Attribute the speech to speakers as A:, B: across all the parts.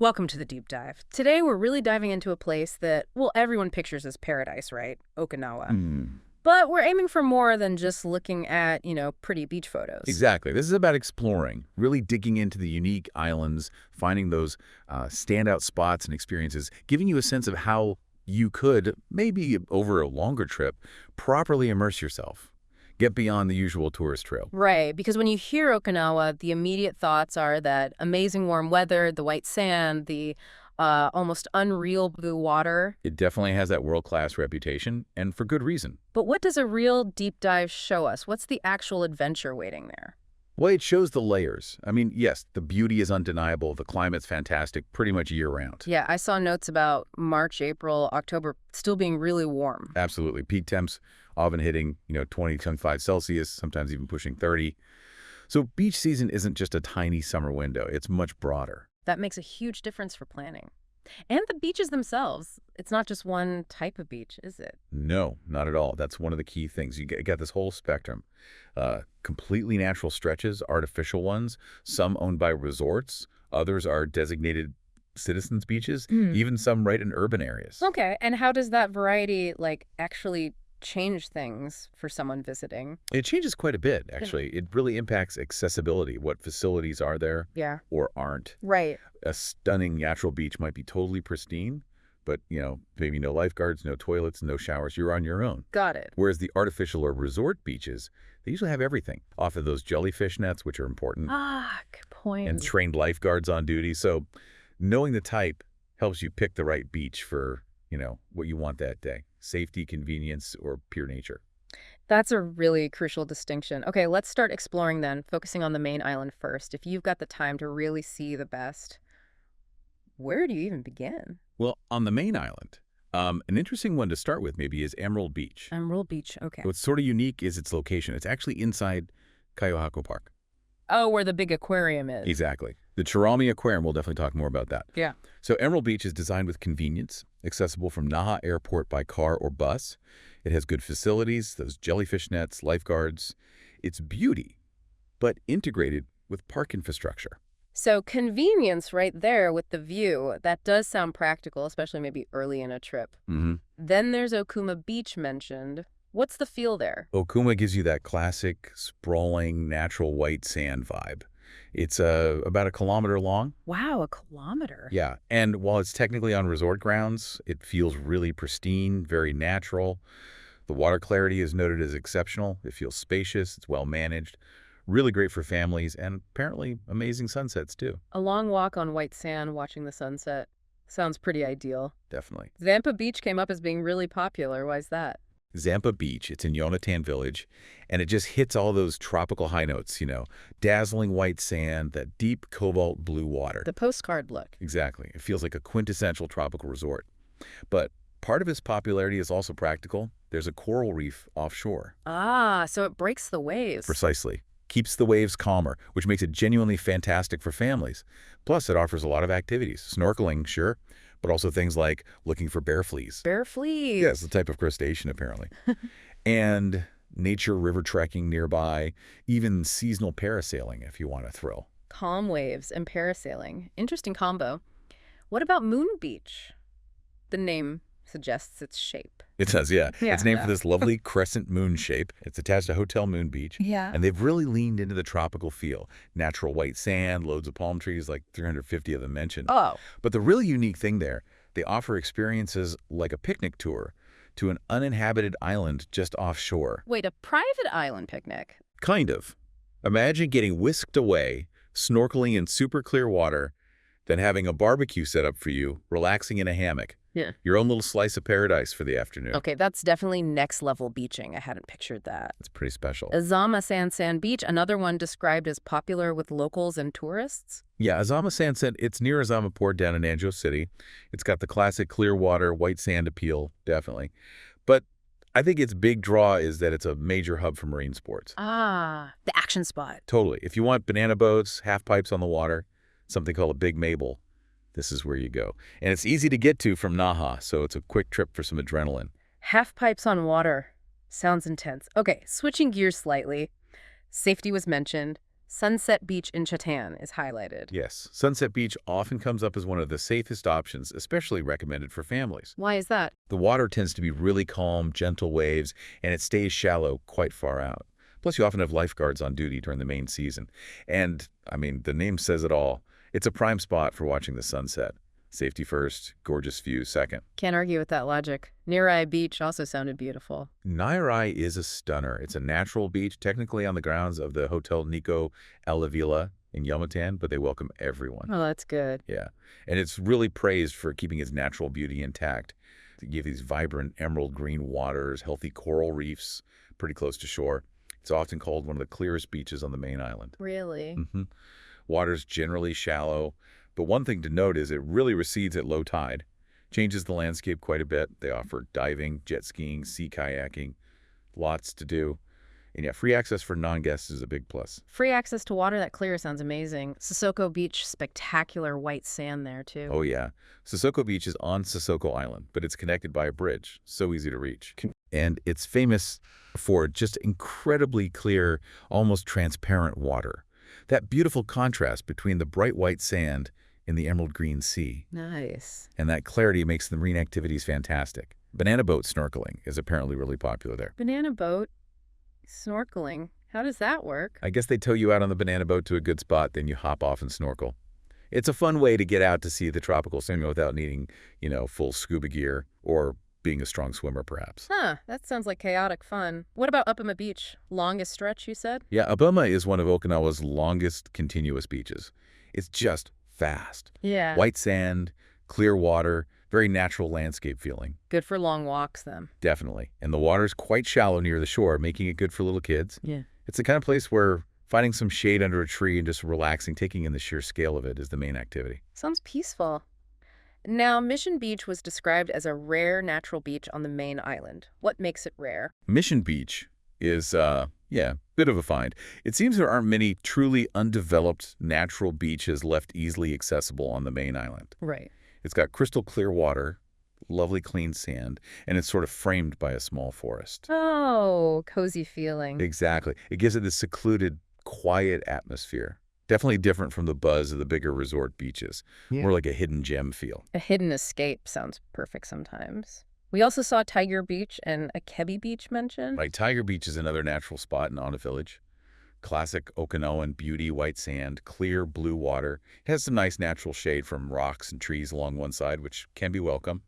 A: Welcome to the deep dive. Today we're really diving into a place that, well, everyone pictures as paradise, right? Okinawa. But we're aiming for more than just looking at, pretty beach photos.
B: Exactly. This is about exploring, really digging into the unique islands, finding those standout spots and experiences, giving you a sense of how you could, maybe over a longer trip, properly immerse yourself. Get beyond the usual tourist trail.
A: Right, because when you hear Okinawa, the immediate thoughts are that amazing warm weather, the white sand, the almost unreal blue water.
B: It definitely has that world-class reputation, and for good reason.
A: But what does a real deep dive show us? What's the actual adventure waiting there?
B: Well, it shows the layers. I mean, yes, the beauty is undeniable. The climate's fantastic pretty much year-round.
A: Yeah, I saw notes about March, April, October still being really warm.
B: Absolutely. Peak temps often hitting, 20, 25 Celsius, sometimes even pushing 30. So beach season isn't just a tiny summer window. It's much broader.
A: That makes a huge difference for planning. And the beaches themselves. It's not just one type of beach, is it?
B: No, not at all. That's one of the key things. You got this whole spectrum. Completely natural stretches, artificial ones, some owned by resorts, others are designated citizens' beaches, even some right in urban areas.
A: Okay, and how does that variety, actually change things for someone visiting?
B: It changes quite a bit, actually. It really impacts accessibility, what facilities are there or aren't.
A: Right.
B: A stunning natural beach might be totally pristine, but, maybe no lifeguards, no toilets, no showers. You're on your own.
A: Got it.
B: Whereas the artificial or resort beaches, they usually have everything. Offer those jellyfish nets, which are important.
A: Good point.
B: And trained lifeguards on duty. So knowing the type helps you pick the right beach for, what you want that day. Safety, convenience, or pure nature.
A: That's a really crucial distinction. Okay, let's start exploring then, focusing on the main island first. If you've got the time to really see the best, where do you even begin?
B: Well, on the main island, an interesting one to start with maybe is Emerald Beach.
A: Emerald Beach, okay.
B: What's sort of unique is its location. It's actually inside Kyoto Park.
A: Oh, where the big aquarium is.
B: Exactly. The Chirami Aquarium, we'll definitely talk more about that.
A: Yeah.
B: So Emerald Beach is designed with convenience, accessible from Naha Airport by car or bus. It has good facilities, those jellyfish nets, lifeguards. It's beauty, but integrated with park infrastructure.
A: So convenience right there with the view, that does sound practical, especially maybe early in a trip. Then there's Okuma Beach mentioned. What's the feel there?
B: Okuma gives you that classic, sprawling, natural white sand vibe. It's about 1 kilometer long.
A: Wow, 1 kilometer.
B: Yeah, and while it's technically on resort grounds, it feels really pristine, very natural. The water clarity is noted as exceptional. It feels spacious, it's well managed. Really great for families, and apparently amazing sunsets, too.
A: A long walk on white sand watching the sunset. Sounds pretty ideal.
B: Definitely.
A: Zampa Beach came up as being really popular. Why is that?
B: Zampa Beach, it's in Yonatan Village, and it just hits all those tropical high notes, dazzling white sand, that deep cobalt blue water.
A: The postcard look.
B: Exactly. It feels like a quintessential tropical resort. But part of its popularity is also practical. There's a coral reef offshore.
A: So it breaks the waves.
B: Precisely. Keeps the waves calmer, which makes it genuinely fantastic for families. Plus, it offers a lot of activities. Snorkeling, sure, but also things like looking for bear fleas.
A: Bear fleas?
B: Yeah, it's a type of crustacean, apparently. And nature river trekking nearby, even seasonal parasailing if you want a thrill.
A: Calm waves and parasailing. Interesting combo. What about Moon Beach? The name suggests its shape.
B: It does, yeah. It's named for this lovely crescent moon shape. It's attached to Hotel Moon Beach.
A: Yeah.
B: And they've really leaned into the tropical feel. Natural white sand, loads of palm trees, like 350 of them mentioned.
A: Oh.
B: But the really unique thing there, they offer experiences like a picnic tour to an uninhabited island just offshore.
A: Wait, a private island picnic?
B: Kind of. Imagine getting whisked away, snorkeling in super clear water, then having a barbecue set up for you, relaxing in a hammock.
A: Yeah.
B: Your own little slice of paradise for the afternoon.
A: Okay, that's definitely next level beaching. I hadn't pictured that.
B: It's pretty special.
A: Azama Sand Beach, another one described as popular with locals and tourists?
B: Yeah, Azama Sand, it's near Azama Port down in Anjo City. It's got the classic clear water, white sand appeal, definitely. But I think its big draw is that it's a major hub for marine sports.
A: The action spot.
B: Totally. If you want banana boats, half pipes on the water, something called a Big Mabel, this is where you go. And it's easy to get to from Naha, so it's a quick trip for some adrenaline.
A: Half pipes on water. Sounds intense. Okay, switching gears slightly. Safety was mentioned. Sunset Beach in Chatan is highlighted.
B: Yes, Sunset Beach often comes up as one of the safest options, especially recommended for families.
A: Why is that?
B: The water tends to be really calm, gentle waves, and it stays shallow quite far out. Plus, you often have lifeguards on duty during the main season. And, I mean, the name says it all. It's a prime spot for watching the sunset. Safety first, gorgeous view second.
A: Can't argue with that logic. Nirai Beach also sounded beautiful.
B: Nirai is a stunner. It's a natural beach, technically on the grounds of the Hotel Nikko Alla Villa in Yomitan, but they welcome everyone.
A: Oh, that's good.
B: Yeah, and it's really praised for keeping its natural beauty intact. To give these vibrant emerald green waters, healthy coral reefs, pretty close to shore. It's often called one of the clearest beaches on the main island.
A: Really?
B: Water's generally shallow, but one thing to note is it really recedes at low tide. Changes the landscape quite a bit. They offer diving, jet skiing, sea kayaking, lots to do. And yeah, free access for non-guests is a big plus.
A: Free access to water that clear sounds amazing. Sissoko Beach, spectacular white sand there, too.
B: Oh, yeah. Sissoko Beach is on Sissoko Island, but it's connected by a bridge. So easy to reach. And it's famous for just incredibly clear, almost transparent water. That beautiful contrast between the bright white sand and the emerald green sea.
A: Nice.
B: And that clarity makes the marine activities fantastic. Banana boat snorkeling is apparently really popular there.
A: Banana boat snorkeling. How does that work?
B: I guess they tow you out on the banana boat to a good spot, then you hop off and snorkel. It's a fun way to get out to see the tropical scenery without needing, full scuba gear or being a strong swimmer, perhaps.
A: Huh, that sounds like chaotic fun. What about Upama Beach? Longest stretch, you said?
B: Yeah, Upama is one of Okinawa's longest continuous beaches. It's just fast.
A: Yeah.
B: White sand, clear water, very natural landscape feeling.
A: Good for long walks, then.
B: Definitely. And the water's quite shallow near the shore, making it good for little kids.
A: Yeah.
B: It's the kind of place where finding some shade under a tree and just relaxing, taking in the sheer scale of it is the main activity.
A: Sounds peaceful. Now, Mission Beach was described as a rare natural beach on the main island. What makes it rare?
B: Mission Beach is, bit of a find. It seems there aren't many truly undeveloped natural beaches left easily accessible on the main island.
A: Right.
B: It's got crystal clear water, lovely clean sand, and it's sort of framed by a small forest.
A: Oh, cozy feeling.
B: Exactly. It gives it this secluded, quiet atmosphere. Definitely different from the buzz of the bigger resort beaches. Yeah. More like a hidden gem feel.
A: A hidden escape sounds perfect sometimes. We also saw Tiger Beach and Akebi Beach mentioned.
B: Right. Tiger Beach is another natural spot in Ona Village. Classic Okinawan beauty, white sand, clear blue water. It has some nice natural shade from rocks and trees along one side, which can be welcome.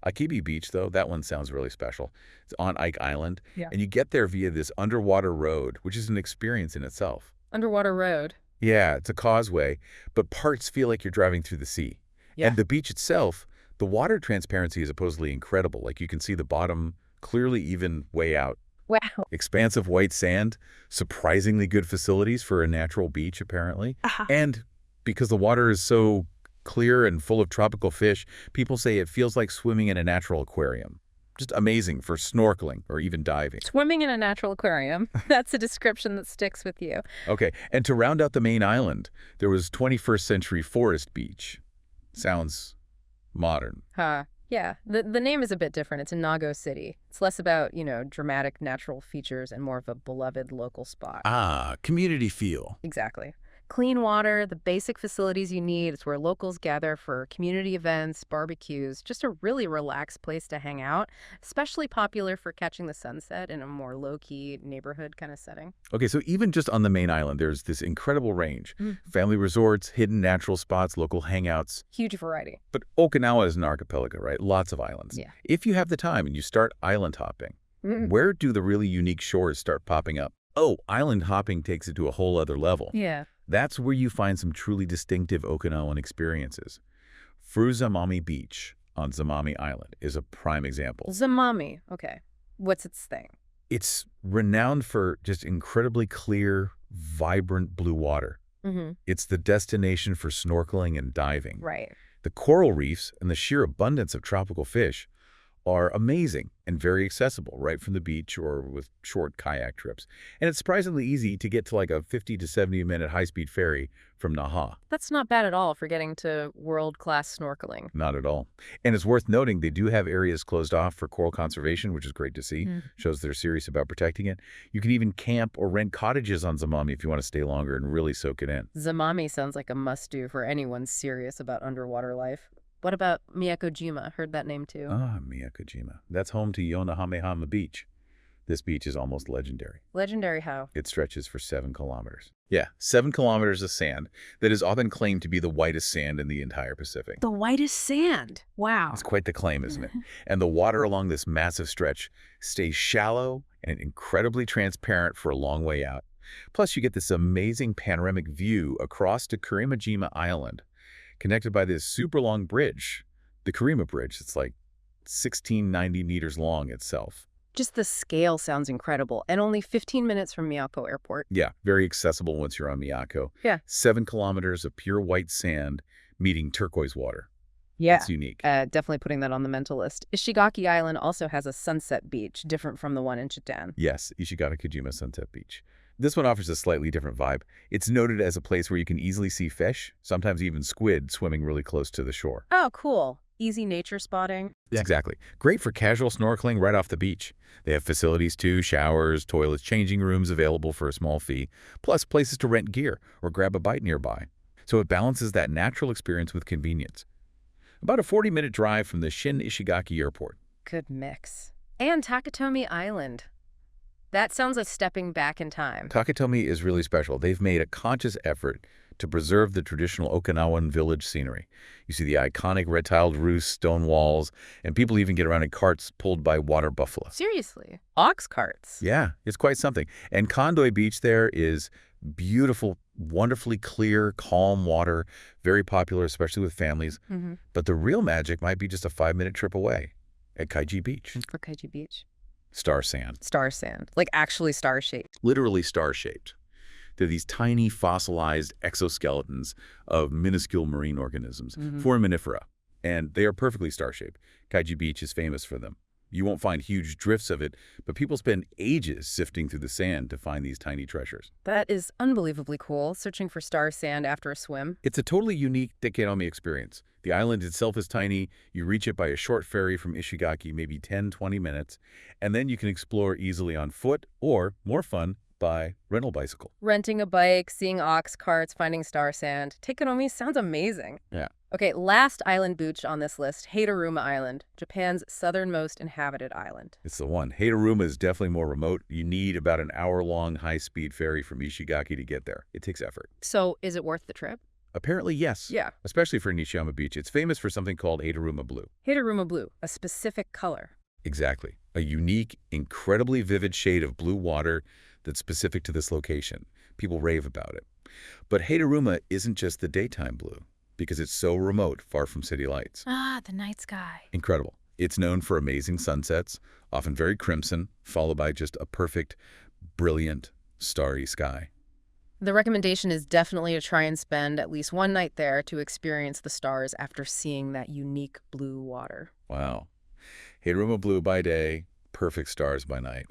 B: Akebi Beach, though, that one sounds really special. It's on Ike Island, and you get there via this underwater road, which is an experience in itself.
A: Underwater road?
B: Yeah, it's a causeway, but parts feel like you're driving through the sea. Yeah. And the beach itself, the water transparency is supposedly incredible. Like you can see the bottom clearly even way out.
A: Wow.
B: Expansive white sand, surprisingly good facilities for a natural beach, apparently. And because the water is so clear and full of tropical fish, people say it feels like swimming in a natural aquarium. Just amazing for snorkeling or even diving.
A: Swimming in a natural aquarium. That's a description that sticks with you.
B: Okay, and to round out the main island, there was 21st Century Forest Beach. Sounds modern.
A: Yeah, the name is a bit different. It's in Nago City. It's less about, dramatic natural features and more of a beloved local spot.
B: Community feel.
A: Exactly. Clean water, the basic facilities you need. It's where locals gather for community events, barbecues, just a really relaxed place to hang out, especially popular for catching the sunset in a more low-key neighborhood kind of setting.
B: Okay, so even just on the main island, there's this incredible range. Family resorts, hidden natural spots, local hangouts.
A: Huge variety.
B: But Okinawa is an archipelago, right? Lots of islands.
A: Yeah.
B: If you have the time and you start island hopping, where do the really unique shores start popping up? Oh, island hopping takes it to a whole other level.
A: Yeah.
B: That's where you find some truly distinctive Okinawan experiences. Furuzamami Beach on Zamami Island is a prime example.
A: Zamami, okay. What's its thing?
B: It's renowned for just incredibly clear, vibrant blue water. It's the destination for snorkeling and diving.
A: Right.
B: The coral reefs and the sheer abundance of tropical fish are amazing and very accessible right from the beach or with short kayak trips. And it's surprisingly easy to get to like a 50 to 70-minute high-speed ferry from Naha.
A: That's not bad at all for getting to world-class snorkeling.
B: Not at all. And it's worth noting they do have areas closed off for coral conservation, which is great to see. Shows they're serious about protecting it. You can even camp or rent cottages on Zamami if you want to stay longer and really soak it in.
A: Zamami sounds like a must-do for anyone serious about underwater life. What about Miyakojima? Heard that name too.
B: Ah, Miyakojima. That's home to Yonahamehama Beach. This beach is almost legendary.
A: Legendary how?
B: It stretches for 7 kilometers. Yeah, 7 kilometers of sand that is often claimed to be the whitest sand in the entire Pacific.
A: The whitest sand. Wow.
B: It's quite the claim, isn't it? And the water along this massive stretch stays shallow and incredibly transparent for a long way out. Plus, you get this amazing panoramic view across to Kurimajima Island, connected by this super long bridge, the Kurima Bridge. It's like 1690 meters long itself.
A: Just the scale sounds incredible, and only 15 minutes from Miyako Airport.
B: Yeah, very accessible once you're on Miyako.
A: Yeah.
B: 7 kilometers of pure white sand meeting turquoise water.
A: Yeah.
B: It's unique.
A: Definitely putting that on the mental list. Ishigaki Island also has a sunset beach, different from the one in Chitan.
B: Yes, Ishigata-Kojima Sunset Beach. This one offers a slightly different vibe. It's noted as a place where you can easily see fish, sometimes even squid, swimming really close to the shore.
A: Oh, cool. Easy nature spotting.
B: Exactly. Great for casual snorkeling right off the beach. They have facilities too, showers, toilets, changing rooms available for a small fee, plus places to rent gear or grab a bite nearby. So it balances that natural experience with convenience. About a 40-minute drive from the Shin Ishigaki Airport.
A: Good mix. And Takatomi Island. That sounds like stepping back in time.
B: Takatomi is really special. They've made a conscious effort to preserve the traditional Okinawan village scenery. You see the iconic red-tiled roofs, stone walls, and people even get around in carts pulled by water buffalo.
A: Seriously? Ox carts?
B: Yeah, it's quite something. And Kondoi Beach there is beautiful, wonderfully clear, calm water, very popular, especially with families. But the real magic might be just a 5-minute trip away at Kaiji Beach.
A: For Kaiji Beach?
B: Star sand.
A: Star sand. Like actually star-shaped.
B: Literally star-shaped. They're these tiny fossilized exoskeletons of minuscule marine organisms, foraminifera, and they are perfectly star-shaped. Kaiji Beach is famous for them. You won't find huge drifts of it, but people spend ages sifting through the sand to find these tiny treasures.
A: That is unbelievably cool, searching for star sand after a swim.
B: It's a totally unique Dekenomi experience. The island itself is tiny. You reach it by a short ferry from Ishigaki, maybe 10-20 minutes, and then you can explore easily on foot or, more fun, by rental bicycle.
A: Renting a bike, seeing ox carts, finding star sand. Takanomi sounds amazing.
B: Yeah.
A: Okay, last island beach on this list, Hateruma Island, Japan's southernmost inhabited island.
B: It's the one. Hateruma is definitely more remote. You need about an hour-long high-speed ferry from Ishigaki to get there. It takes effort.
A: So is it worth the trip?
B: Apparently, yes.
A: Yeah.
B: Especially for Nishiyama Beach. It's famous for something called Hateruma Blue.
A: Hateruma blue, a specific color.
B: Exactly. A unique, incredibly vivid shade of blue water that's specific to this location. People rave about it. But Hateruma isn't just the daytime blue, because it's so remote, far from city lights.
A: Ah, the night sky.
B: Incredible. It's known for amazing sunsets, often very crimson, followed by just a perfect, brilliant, starry sky.
A: The recommendation is definitely to try and spend at least one night there to experience the stars after seeing that unique blue water.
B: Wow. Hateruma blue by day, perfect stars by night.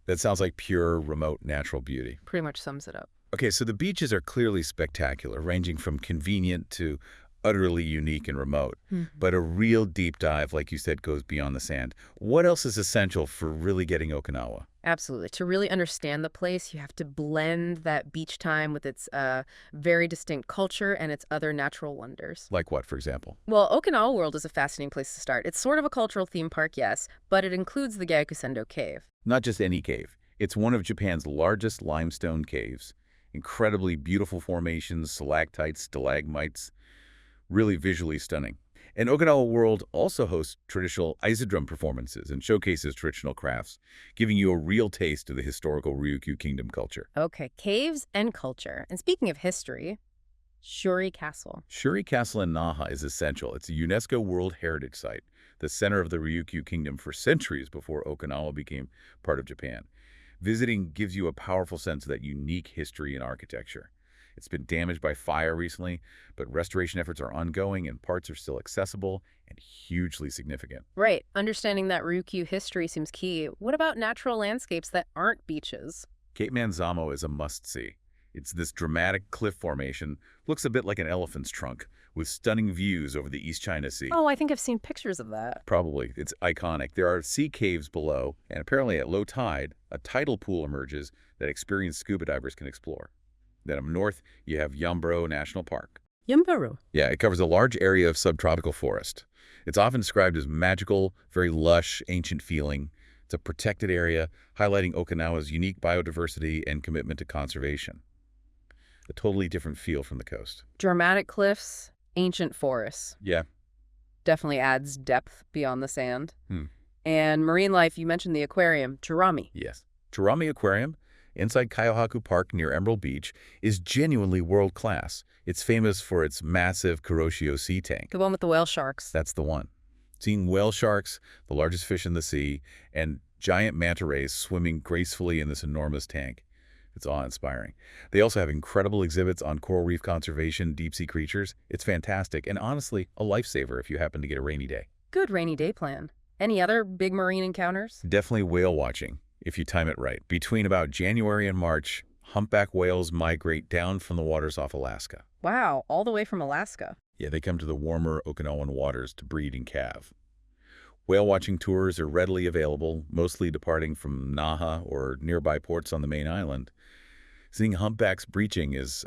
B: That sounds like pure, remote, natural beauty.
A: Pretty much sums it up.
B: Okay, so the beaches are clearly spectacular, ranging from convenient to utterly unique and remote. But a real deep dive, like you said, goes beyond the sand. What else is essential for really getting Okinawa?
A: Absolutely. To really understand the place, you have to blend that beach time with its very distinct culture and its other natural wonders.
B: Like what, for example?
A: Well, Okinawa World is a fascinating place to start. It's sort of a cultural theme park, yes, but it includes the Gyakusendo Cave.
B: Not just any cave. It's one of Japan's largest limestone caves. Incredibly beautiful formations, stalactites, stalagmites, really visually stunning. And Okinawa World also hosts traditional Izodrum performances and showcases traditional crafts, giving you a real taste of the historical Ryukyu Kingdom culture.
A: Okay, caves and culture. And speaking of history, Shuri Castle.
B: Shuri Castle in Naha is essential. It's a UNESCO World Heritage Site, the center of the Ryukyu Kingdom for centuries before Okinawa became part of Japan. Visiting gives you a powerful sense of that unique history and architecture. It's been damaged by fire recently, but restoration efforts are ongoing and parts are still accessible and hugely significant.
A: Right. Understanding that Ryukyu history seems key. What about natural landscapes that aren't beaches?
B: Cape Manzamo is a must-see. It's this dramatic cliff formation, looks a bit like an elephant's trunk, with stunning views over the East China Sea.
A: Oh, I think I've seen pictures of that.
B: Probably. It's iconic. There are sea caves below, and apparently at low tide, a tidal pool emerges that experienced scuba divers can explore. Then up north, you have Yambro National Park.
A: Yumbaru.
B: Yeah, it covers a large area of subtropical forest. It's often described as magical, very lush, ancient feeling. It's a protected area, highlighting Okinawa's unique biodiversity and commitment to conservation. A totally different feel from the coast.
A: Dramatic cliffs, ancient forests.
B: Yeah.
A: Definitely adds depth beyond the sand.
B: Hmm.
A: And marine life, you mentioned the aquarium, Turami.
B: Yes. Turami Aquarium, inside Kaiohaku Park near Emerald Beach, is genuinely world-class. It's famous for its massive Kuroshio sea tank.
A: The one with the whale sharks.
B: That's the one. Seeing whale sharks, the largest fish in the sea, and giant manta rays swimming gracefully in this enormous tank. It's awe-inspiring. They also have incredible exhibits on coral reef conservation, deep-sea creatures. It's fantastic, and honestly, a lifesaver if you happen to get a rainy day.
A: Good rainy day plan. Any other big marine encounters?
B: Definitely whale watching, if you time it right. Between about January and March, humpback whales migrate down from the waters off Alaska.
A: Wow, all the way from Alaska.
B: Yeah, they come to the warmer Okinawan waters to breed and calve. Whale watching tours are readily available, mostly departing from Naha or nearby ports on the main island. Seeing humpbacks breaching is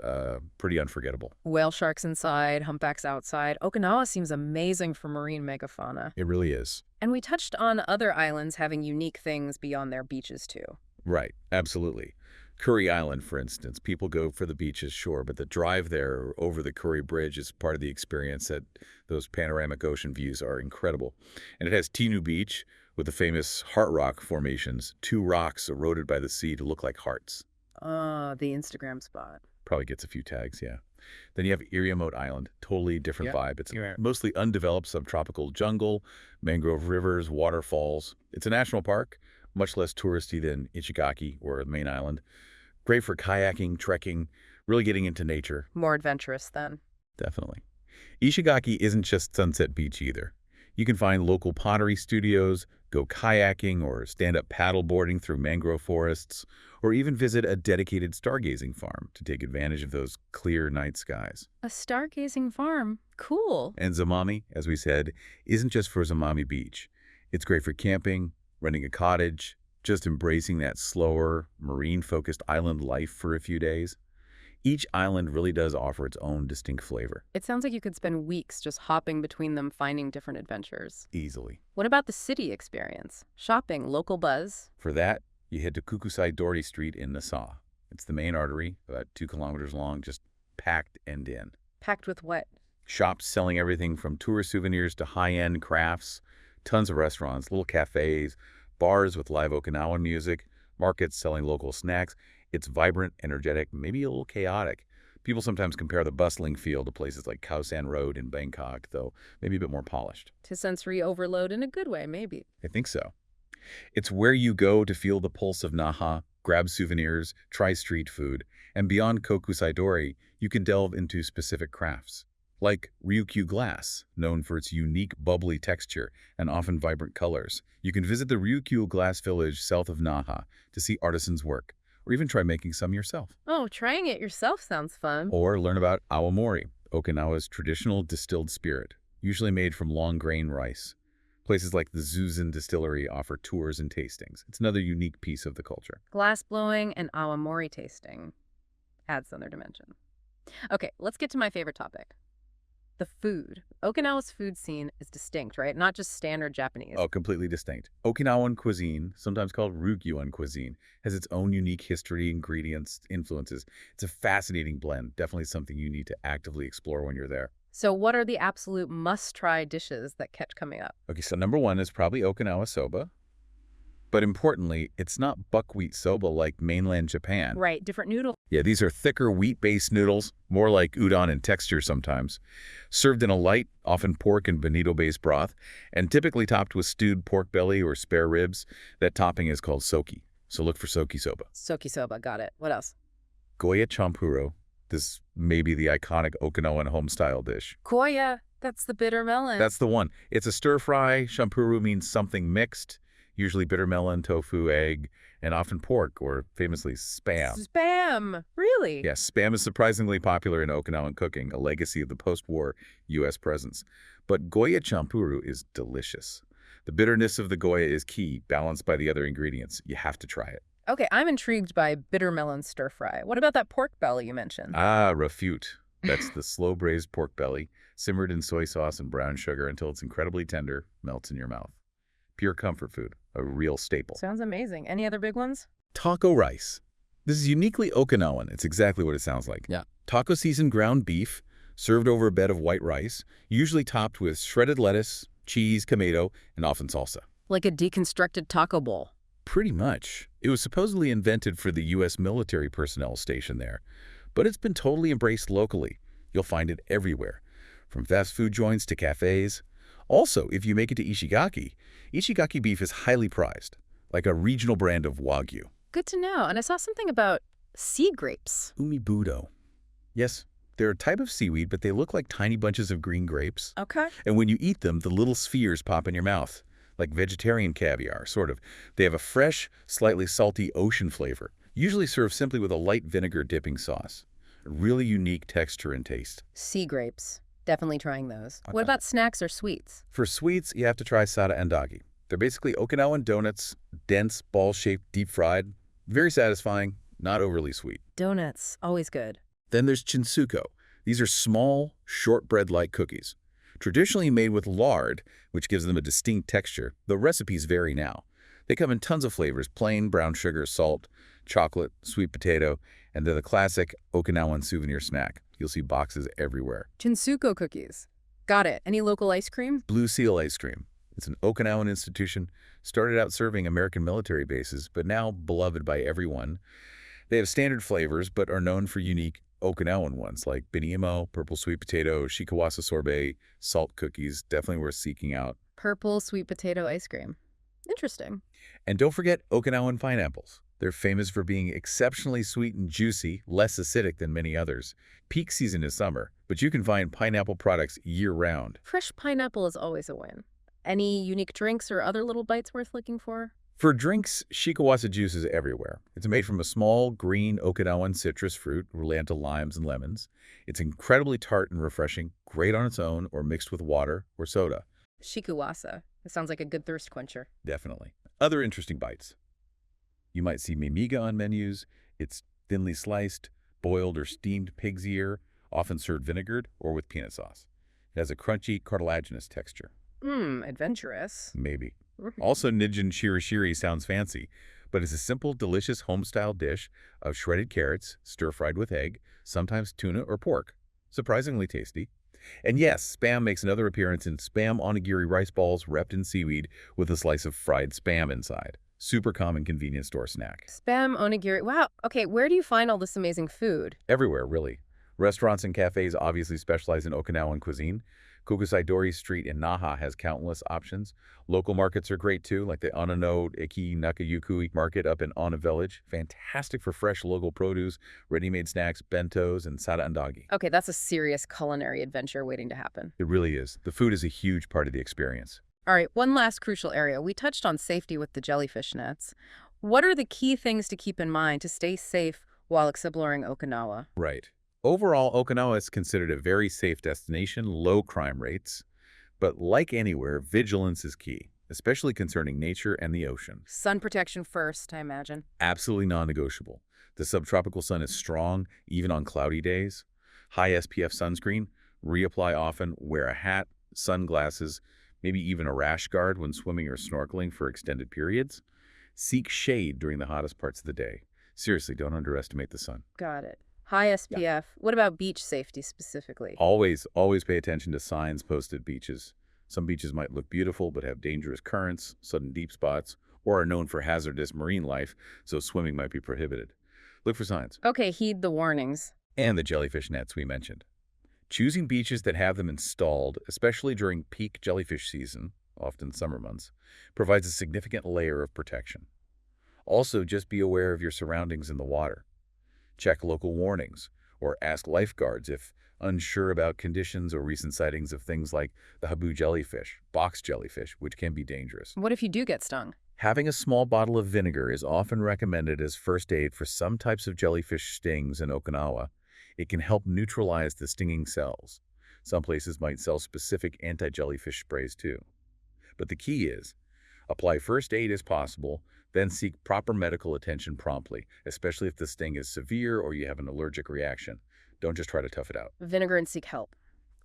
B: pretty unforgettable.
A: Whale sharks inside, humpbacks outside. Okinawa seems amazing for marine megafauna.
B: It really is.
A: And we touched on other islands having unique things beyond their beaches, too.
B: Right, absolutely. Curry Island, for instance, people go for the beaches, sure, but the drive there over the Curry Bridge is part of the experience. That those panoramic ocean views are incredible. And it has Tinu Beach with the famous heart rock formations, two rocks eroded by the sea to look like hearts.
A: The Instagram spot.
B: Probably gets a few tags, yeah. Then you have Iriomote Island, totally different vibe. It's mostly undeveloped subtropical jungle, mangrove rivers, waterfalls. It's a national park, much less touristy than Ishigaki or the main island. Great for kayaking, trekking, really getting into nature.
A: More adventurous then.
B: Definitely. Ishigaki isn't just Sunset Beach either. You can find local pottery studios, go kayaking or stand-up paddleboarding through mangrove forests, or even visit a dedicated stargazing farm to take advantage of those clear night skies.
A: A stargazing farm. Cool.
B: And Zamami, as we said, isn't just for Zamami Beach. It's great for camping, renting a cottage, just embracing that slower, marine-focused island life for a few days. Each island really does offer its own distinct flavor.
A: It sounds like you could spend weeks just hopping between them, finding different adventures.
B: Easily.
A: What about the city experience? Shopping, local buzz?
B: For that, you head to Kukusai Dory Street in Nassau. It's the main artery, about 2 kilometers long, just packed end in.
A: Packed with what?
B: Shops selling everything from tourist souvenirs to high-end crafts, tons of restaurants, little cafes, bars with live Okinawan music, markets selling local snacks. It's vibrant, energetic, maybe a little chaotic. People sometimes compare the bustling feel to places like Khao San Road in Bangkok, though maybe a bit more polished.
A: To sensory overload in a good way, maybe.
B: I think so. It's where you go to feel the pulse of Naha, grab souvenirs, try street food, and beyond Kokusai Dori, you can delve into specific crafts. Like Ryukyu glass, known for its unique bubbly texture and often vibrant colors. You can visit the Ryukyu glass village south of Naha to see artisans' work, or even try making some yourself.
A: Oh, trying it yourself sounds fun.
B: Or learn about awamori, Okinawa's traditional distilled spirit, usually made from long-grain rice. Places like the Zuzan Distillery offer tours and tastings. It's another unique piece of the culture.
A: Glass blowing and awamori tasting adds another dimension. Okay, let's get to my favorite topic. The food. Okinawa's food scene is distinct, right? Not just standard Japanese.
B: Oh, completely distinct. Okinawan cuisine, sometimes called Ryukyuan cuisine, has its own unique history, ingredients, influences. It's a fascinating blend. Definitely something you need to actively explore when you're there.
A: So what are the absolute must-try dishes that kept coming up?
B: Okay, so number one is probably Okinawa soba. But importantly, it's not buckwheat soba like mainland Japan.
A: Right, different noodle.
B: Yeah, these are thicker wheat-based noodles, more like udon in texture sometimes, served in a light, often pork and bonito-based broth, and typically topped with stewed pork belly or spare ribs. That topping is called soki, so look for soki soba.
A: Soki soba, got it. What else?
B: Goya champuro, This may be the iconic Okinawan home-style dish.
A: Koya, that's the bitter melon.
B: That's the one. It's a stir-fry. Shampuru means something mixed, usually bitter melon, tofu, egg, and often pork, or famously spam.
A: Spam! Really?
B: Yes, spam is surprisingly popular in Okinawan cooking, a legacy of the post-war U.S. presence. But Goya champuru is delicious. The bitterness of the Goya is key, balanced by the other ingredients. You have to try it.
A: Okay, I'm intrigued by bitter melon stir fry. What about that pork belly you mentioned?
B: Ah, refute. That's the slow-braised pork belly, simmered in soy sauce and brown sugar until it's incredibly tender, melts in your mouth. Pure comfort food, a real staple.
A: Sounds amazing. Any other big ones?
B: Taco rice. This is uniquely Okinawan. It's exactly what it sounds like.
A: Yeah.
B: Taco seasoned ground beef, served over a bed of white rice, usually topped with shredded lettuce, cheese, tomato, and often salsa.
A: Like a deconstructed taco bowl.
B: Pretty much. It was supposedly invented for the U.S. military personnel stationed there, but it's been totally embraced locally. You'll find it everywhere, from fast food joints to cafes. Also, if you make it to Ishigaki, Ishigaki beef is highly prized, like a regional brand of Wagyu.
A: Good to know. And I saw something about sea grapes.
B: Umibudo. Yes, they're a type of seaweed, but they look like tiny bunches of green grapes.
A: Okay.
B: And when you eat them, the little spheres pop in your mouth, like vegetarian caviar, sort of. They have a fresh, slightly salty ocean flavor, usually served simply with a light vinegar dipping sauce. A really unique texture and taste.
A: Sea grapes. Definitely trying those. What
B: Okay.
A: about snacks or sweets?
B: For sweets, you have to try sada andagi. They're basically Okinawan donuts, dense, ball-shaped, deep-fried. Very satisfying, not overly sweet.
A: Donuts. Always good.
B: Then there's chinsuko. These are small, shortbread-like cookies. Traditionally made with lard, which gives them a distinct texture, though recipes vary now. They come in tons of flavors: plain, brown sugar, salt, chocolate, sweet potato, and they're the classic Okinawan souvenir snack. You'll see boxes everywhere.
A: Chinsuko cookies. Got it. Any local ice cream?
B: Blue Seal Ice Cream. It's an Okinawan institution, started out serving American military bases, but now beloved by everyone. They have standard flavors, but are known for unique Okinawan ones like biniimo, purple sweet potato, shikawasa sorbet, salt cookies, definitely worth seeking out.
A: Purple sweet potato ice cream. Interesting.
B: And don't forget Okinawan pineapples. They're famous for being exceptionally sweet and juicy, less acidic than many others. Peak season is summer, but you can find pineapple products year-round.
A: Fresh pineapple is always a win. Any unique drinks or other little bites worth looking for?
B: For drinks, shikawasa juice is everywhere. It's made from a small, green Okinawan citrus fruit related to limes and lemons. It's incredibly tart and refreshing, great on its own or mixed with water or soda.
A: Shikuwasa. It sounds like a good thirst quencher.
B: Definitely. Other interesting bites. You might see mimiga on menus. It's thinly sliced, boiled or steamed pig's ear, often served vinegared or with peanut sauce. It has a crunchy, cartilaginous texture.
A: Adventurous.
B: Maybe. Also, Nijin shirishiri sounds fancy, but it's a simple, delicious home-style dish of shredded carrots, stir-fried with egg, sometimes tuna or pork. Surprisingly tasty. And yes, spam makes another appearance in spam onigiri rice balls wrapped in seaweed with a slice of fried spam inside. Super common convenience store snack.
A: Spam onigiri. Wow. Okay, where do you find all this amazing food?
B: Everywhere, really. Restaurants and cafes obviously specialize in Okinawan cuisine. Kokusaidori Street in Naha has countless options. Local markets are great too, like the Onano Eki Nakayukui market up in Ona Village. Fantastic for fresh local produce, ready-made snacks, bentos, and sada andagi.
A: Okay, that's a serious culinary adventure waiting to happen.
B: It really is. The food is a huge part of the experience.
A: All right, one last crucial area. We touched on safety with the jellyfish nets. What are the key things to keep in mind to stay safe while exploring Okinawa?
B: Right. Overall, Okinawa is considered a very safe destination, low crime rates. But like anywhere, vigilance is key, especially concerning nature and the ocean.
A: Sun protection first, I imagine.
B: Absolutely non-negotiable. The subtropical sun is strong, even on cloudy days. High SPF sunscreen, reapply often, wear a hat, sunglasses, maybe even a rash guard when swimming or snorkeling for extended periods. Seek shade during the hottest parts of the day. Seriously, don't underestimate the sun.
A: Got it. High SPF. What about beach safety specifically?
B: Always pay attention to signs posted at beaches. Some beaches might look beautiful but have dangerous currents, sudden deep spots, or are known for hazardous marine life, so swimming might be prohibited. Look for signs.
A: Okay, heed the warnings.
B: And the jellyfish nets we mentioned. Choosing beaches that have them installed, especially during peak jellyfish season, often summer months, provides a significant layer of protection. Also, just be aware of your surroundings in the water. Check local warnings. or ask lifeguards if unsure about conditions or recent sightings of things like the habu jellyfish, box jellyfish, which can be dangerous.
A: What if you do get stung?
B: Having a small bottle of vinegar is often recommended as first aid for some types of jellyfish stings in Okinawa. It can help neutralize the stinging cells. Some places might sell specific anti-jellyfish sprays too. But the key is, apply first aid as possible, then seek proper medical attention promptly, especially if the sting is severe or you have an allergic reaction. Don't just try to tough it out.
A: Vinegar and seek help.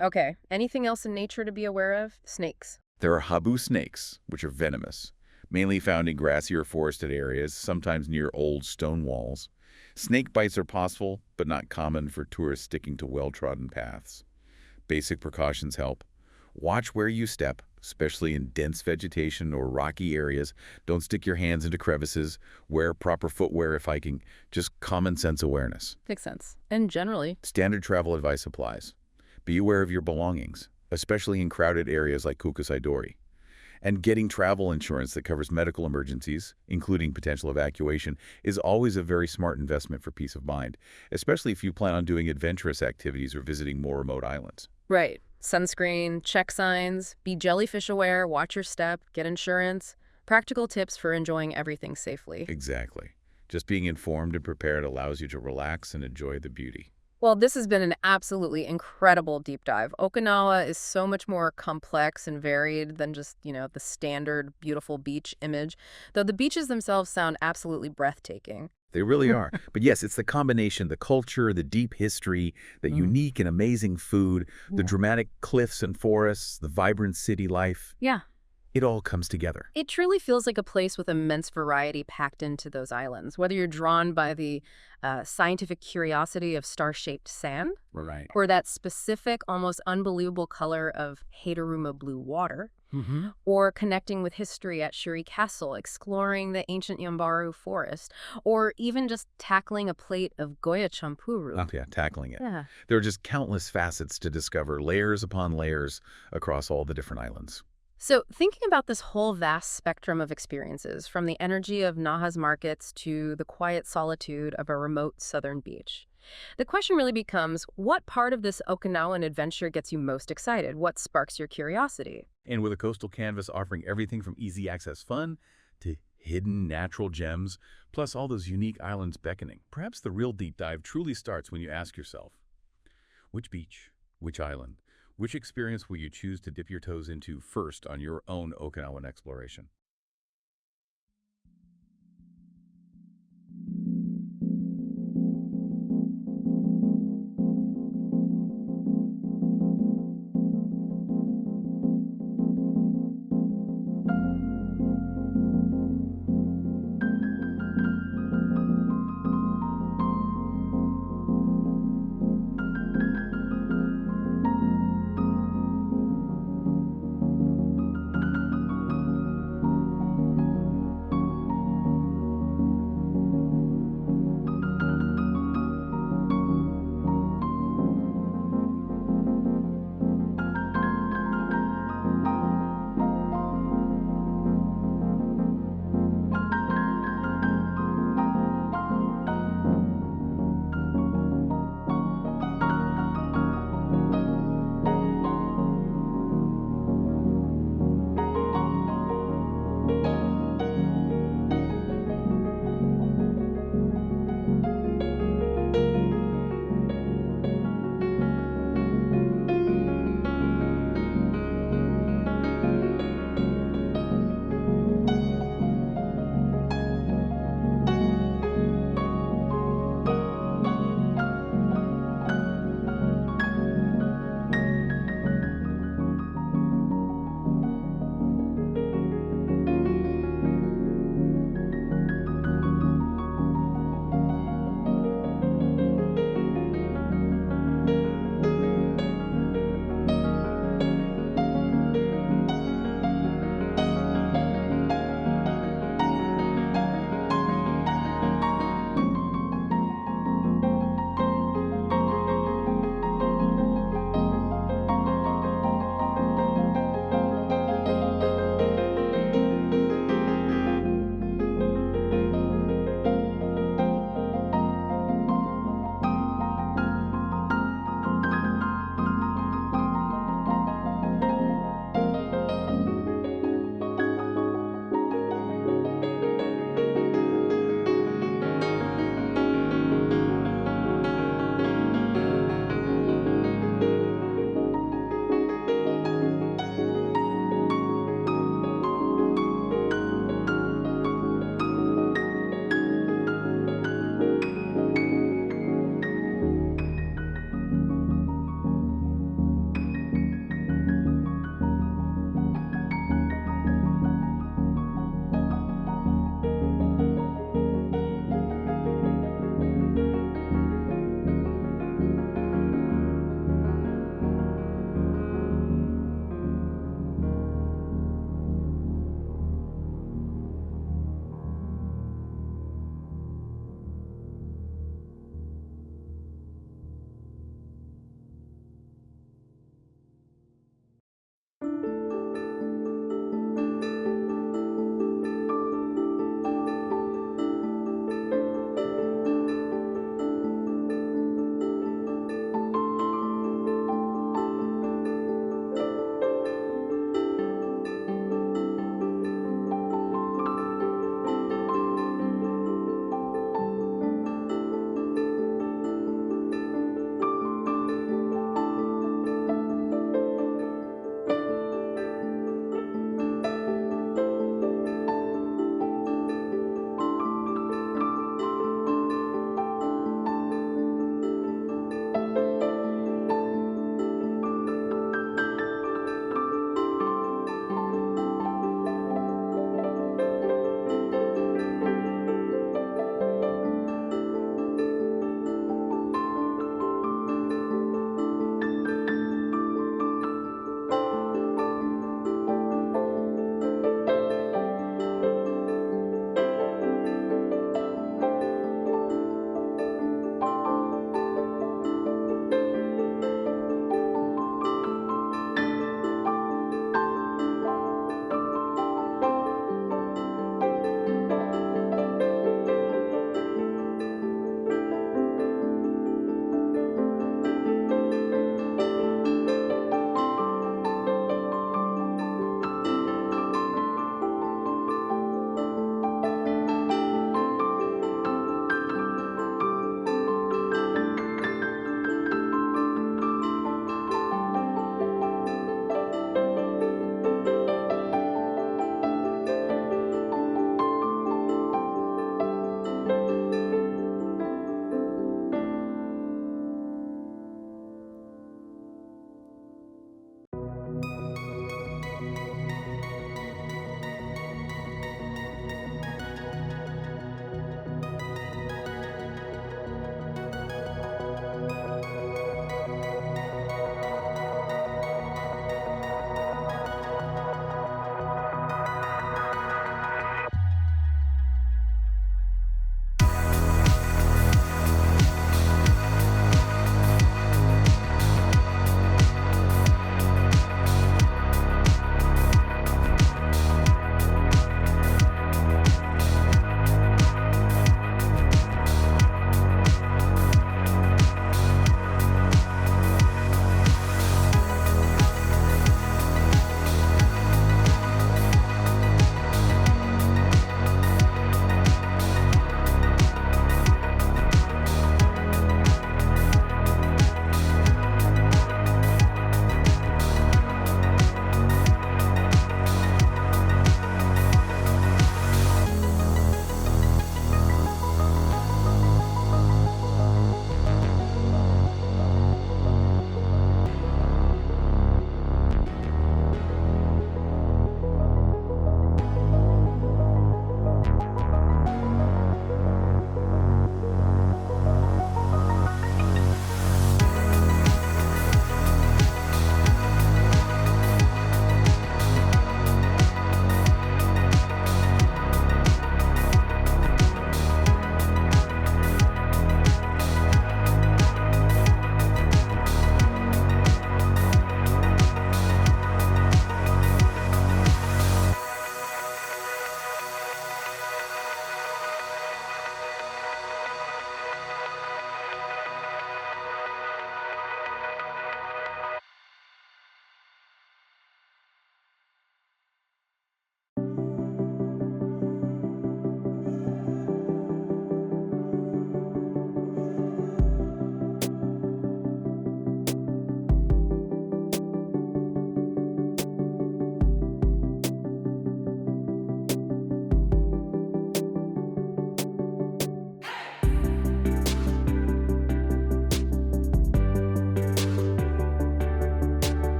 A: Okay, anything else in nature to be aware of? Snakes.
B: There are habu snakes, which are venomous, mainly found in grassy or forested areas, sometimes near old stone walls. Snake bites are possible, but not common for tourists sticking to well-trodden paths. Basic precautions help. Watch where you step, especially in dense vegetation or rocky areas. Don't stick your hands into crevices. Wear proper footwear if hiking. Just common sense awareness.
A: Makes sense. And generally,
B: Standard travel advice applies. Be aware of your belongings, especially in crowded areas like Kukusaidori. And getting travel insurance that covers medical emergencies, including potential evacuation, is always a very smart investment for peace of mind, especially if you plan on doing adventurous activities or visiting more remote islands.
A: right. Sunscreen, check signs, be jellyfish aware, watch your step, get insurance. Practical tips for enjoying everything safely.
B: Exactly. Just being informed and prepared allows you to relax and enjoy the beauty.
A: Well, this has been an absolutely incredible deep dive. Okinawa is so much more complex and varied than just, the standard beautiful beach image, though the beaches themselves sound absolutely breathtaking.
B: They really are. But yes, it's the combination, the culture, the deep history, the unique and amazing food, the dramatic cliffs and forests, the vibrant city life.
A: Yeah.
B: It all comes together.
A: It truly feels like a place with immense variety packed into those islands, whether you're drawn by the scientific curiosity of star-shaped sand
B: Right.
A: or that specific, almost unbelievable color of Hateruma blue water, or connecting with history at Shuri Castle, exploring the ancient Yambaru forest, or even just tackling a plate of Goya champuru.
B: Oh, yeah, tackling it.
A: Yeah.
B: There are just countless facets to discover, layers upon layers across all the different islands.
A: So thinking about this whole vast spectrum of experiences, from the energy of Naha's markets to the quiet solitude of a remote southern beach, the question really becomes, what part of this Okinawan adventure gets you most excited? What sparks your curiosity?
B: And with a coastal canvas offering everything from easy access fun to hidden natural gems, plus all those unique islands beckoning, perhaps the real deep dive truly starts when you ask yourself, which beach, which island, which experience will you choose to dip your toes into first on your own Okinawan exploration?